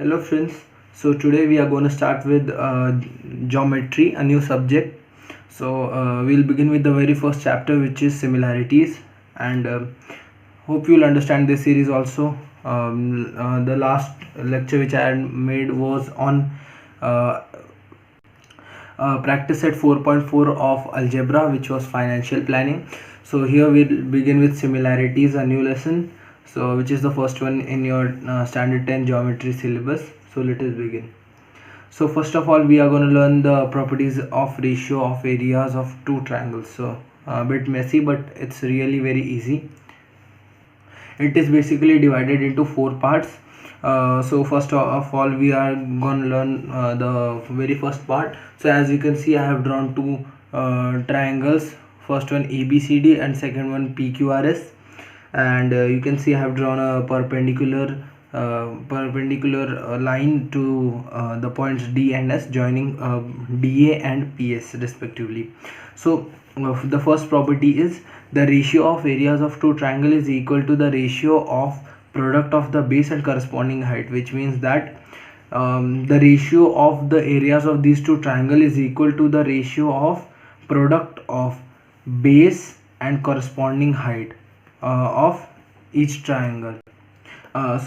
Hello friends, so today we are going to start with geometry, a new subject. We'll begin with the very first chapter, which is similarities, and hope you'll understand this series also. The last lecture which I had made was on uh, practice set 4.4 of algebra, which was financial planning. So here we'll begin with similarities, a new lesson, so which is the first one in your standard 10 geometry syllabus. So let us begin. So first of all, we are going to learn the properties of ratio of areas of two triangles. So a bit messy, but it's really very easy. It is basically divided into four parts. So first of all, we are going to learn the very first part. So as you can see, I have drawn two triangles, first one ABCD and second one PQRS, and you can see I have drawn a perpendicular line to the points D and S, joining DA and PS respectively. So the first property is the ratio of areas of two triangle is equal to the ratio of product of the base and corresponding height, which means that the ratio of the areas of these two triangle is equal to the ratio of product of base and corresponding height of each triangle.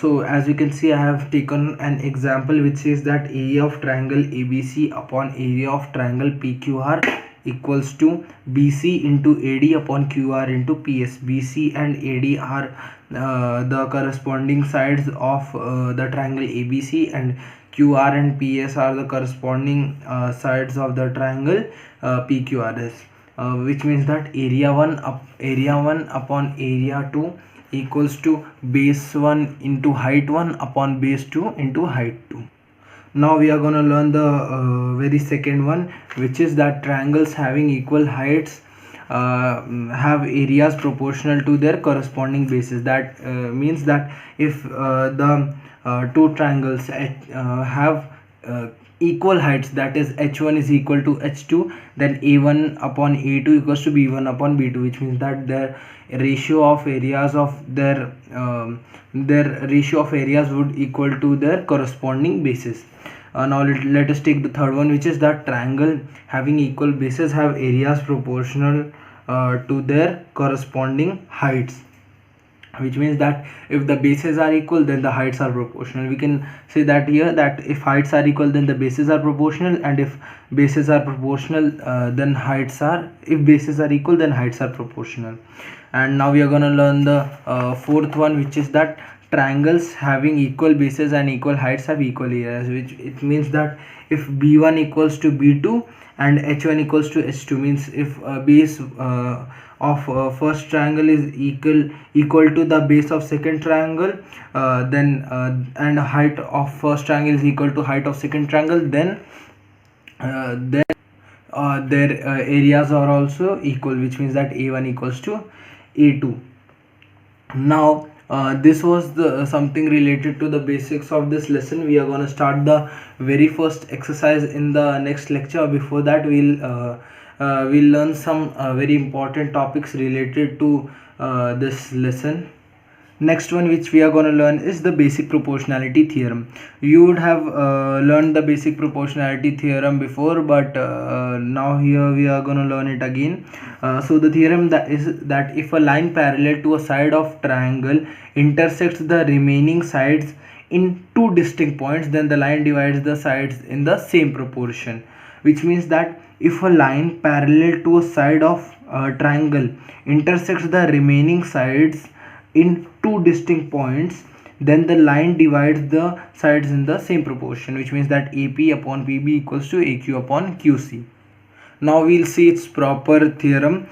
So as you can see, I have taken an example which says that area of triangle ABC upon area of triangle PQR equals to BC into AD upon QR into PS. BC and AD are the corresponding sides of the triangle ABC, and QR and PS are the corresponding sides of the triangle PQRS, which means that area 1 upon area 2 equals to base 1 into height 1 upon base 2 into height 2. Now we are going to learn the very second one, which is that triangles having equal heights have areas proportional to their corresponding bases. That means that if the two triangles have equal heights, that is h1 is equal to h2, then a1 upon a2 equals to b1 upon b2, which means that their ratio of areas of their ratio of areas would equal to their corresponding bases. Now let us take the third one, which is that triangle having equal bases have areas proportional to their corresponding heights, which means that if the bases are equal, then the heights are proportional. We can say that here, that if heights are equal, then the bases are proportional, and if bases are proportional, then heights are, if bases are equal, then heights are proportional. And now we are going to learn the fourth one, which is that triangles having equal bases and equal heights have equal areas, which it means that if b1 equals to b2 and h1 equals to h2, means if base of first triangle is equal to the base of second triangle, and height of first triangle is equal to height of second triangle, then their areas are also equal, which means that a1 equals to a2. Now this was the something related to the basics of this lesson. We are going to start the very first exercise in the next lecture. Before that, we'll learn some very important topics related to this lesson. Next one which we are going to learn is the basic proportionality theorem. You would have learned the basic proportionality theorem before, but now here we are going to learn it again. So the theorem that is that if a line parallel to a side of triangle intersects the remaining sides in two distinct points, then the line divides the sides in the same proportion. Which means that if a line parallel to a side of a triangle intersects the remaining sides in two distinct points, then the line divides the sides in the same proportion, which means that AP upon PB equals to AQ upon QC. Now we'll see its proper theorem,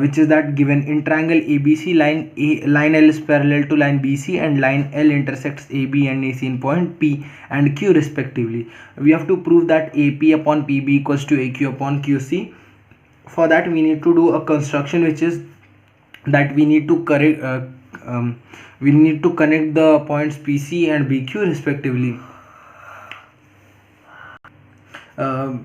which is that given in triangle ABC, line L is parallel to line BC, and line L intersects AB and AC in point P and Q respectively. We have to prove that AP upon PB equals to AQ upon QC. For that, we need to do a construction, which is that we need to connect the points PC and BQ respectively.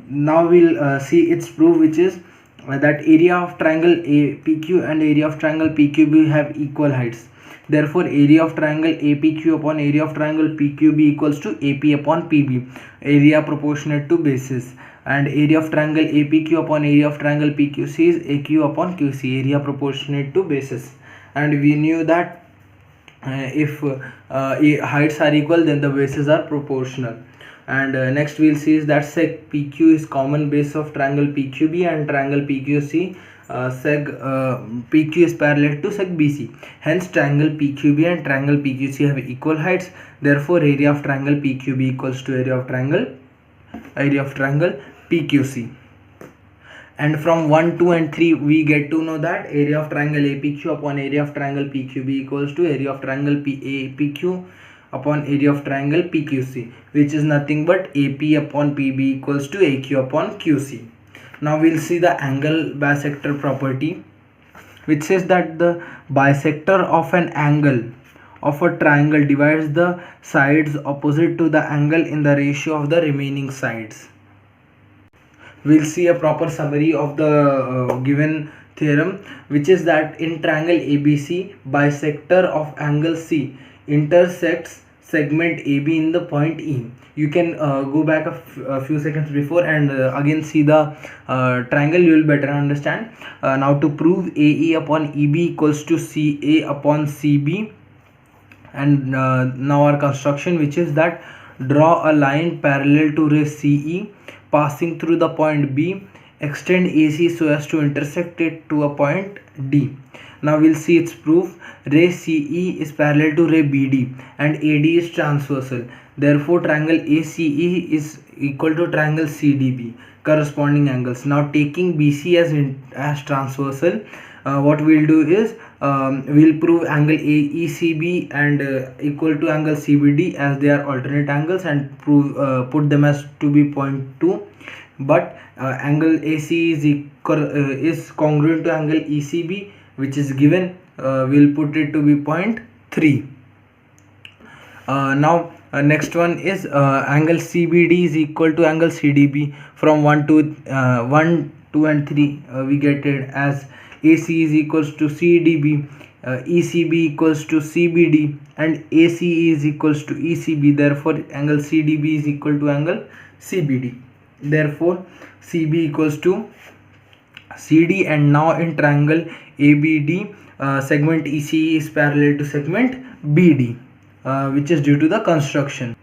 Now we'll see its proof, which is that area of triangle PQ and area of triangle PQB have equal heights. Therefore area of triangle APQ upon area of triangle PQB equals to AP upon PB, area proportionate to bases. And area of triangle APQ upon area of triangle PQC is AQ upon QC, area proportionate to bases. And we knew that if heights are equal, then the bases are proportional. And next we'll see is that sec PQ is common base of triangle PQB and triangle PQC. Seg PQ is parallel to seg BC. Hence triangle PQB and triangle PQC have equal heights. Therefore area of triangle PQB equals to area of triangle PQC. And from 1, 2 and 3 we get to know that area of triangle APQ upon area of triangle PQB equals to area of triangle APQ upon area of triangle PQC, which is nothing but AP upon PB equals to AQ upon QC. Now we'll see the angle bisector property, which says that the bisector of an angle of a triangle divides the sides opposite to the angle in the ratio of the remaining sides. We'll see a proper summary of the given theorem, which is that in triangle ABC, bisector of angle C intersects segment AB in the point E. You can go back a few seconds before and again see the triangle, you will better understand. Now to prove AE upon EB equals to CA upon CB, and now our construction, which is that draw a line parallel to ray CE passing through the point B, extend AC so as to intersect it to a point D. Now we'll see its proof. Ray CE is parallel to ray BD and AD is transversal. Therefore triangle ACE is equal to triangle CDB, corresponding angles. Now taking BC as transversal, what we'll do is we'll prove angle AECB and equal to angle CBD as they are alternate angles, and prove put them as to be 0.2. But angle AC is congruent to angle ECB, which is given. We'll put it to be 0.3. Now next one is angle CBD is equal to angle CDB. From 1, 2 and 3 we get it as AC is equals to CDB, ECB equals to CBD, and ACE is equals to ECB. Therefore angle CDB is equal to angle CBD. Therefore CB equals to CD. And now in triangle ABD, segment ECE is parallel to segment BD, which is due to the construction.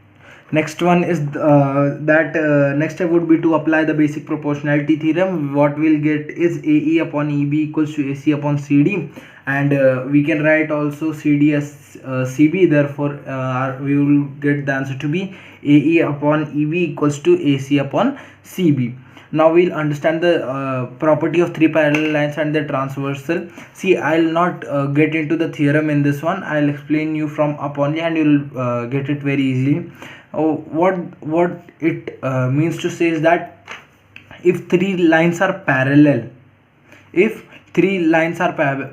Next one is next step would be to apply the basic proportionality theorem. What we'll get is AE upon EB equals to AC upon CD, and we can write also CD as CB. Therefore we will get the answer to be AE upon EB equals to AC upon CB. Now we'll understand the property of three parallel lines and their transversal. See, I'll not get into the theorem in this one. I'll explain you from up only, and you'll get it very easily. What it means to say is that if three lines are parallel,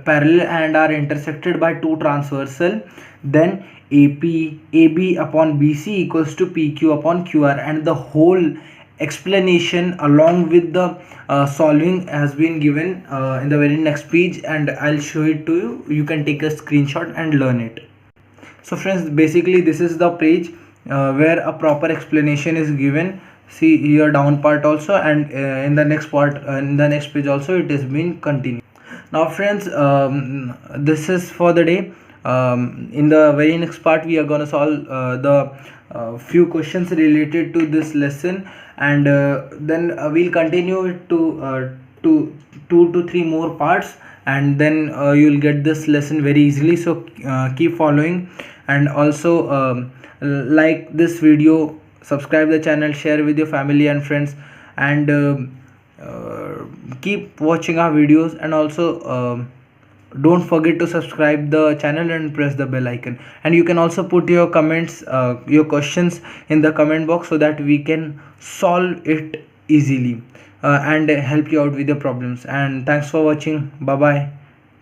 parallel and are intersected by two transversal, then AB upon BC equals to PQ upon QR, and the whole explanation along with the solving has been given in the very next page, and I'll show it to you. You can take a screenshot and learn it. So friends, basically this is the page where a proper explanation is given. See here down part also, and in the next part, in the next page also, it has been continued. Now friends, this is for the day. In the very next part we are going to solve the few questions related to this lesson, and then we'll continue it to 2 to 3 more parts, and then you'll get this lesson very easily. So keep following, and also like this video, subscribe the channel, share with your family and friends, and keep watching our videos. And also don't forget to subscribe the channel and press the bell icon. And you can also put your comments, your questions in the comment box, so that we can solve it easily and help you out with your problems. And thanks for watching. Bye bye.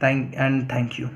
Thank you.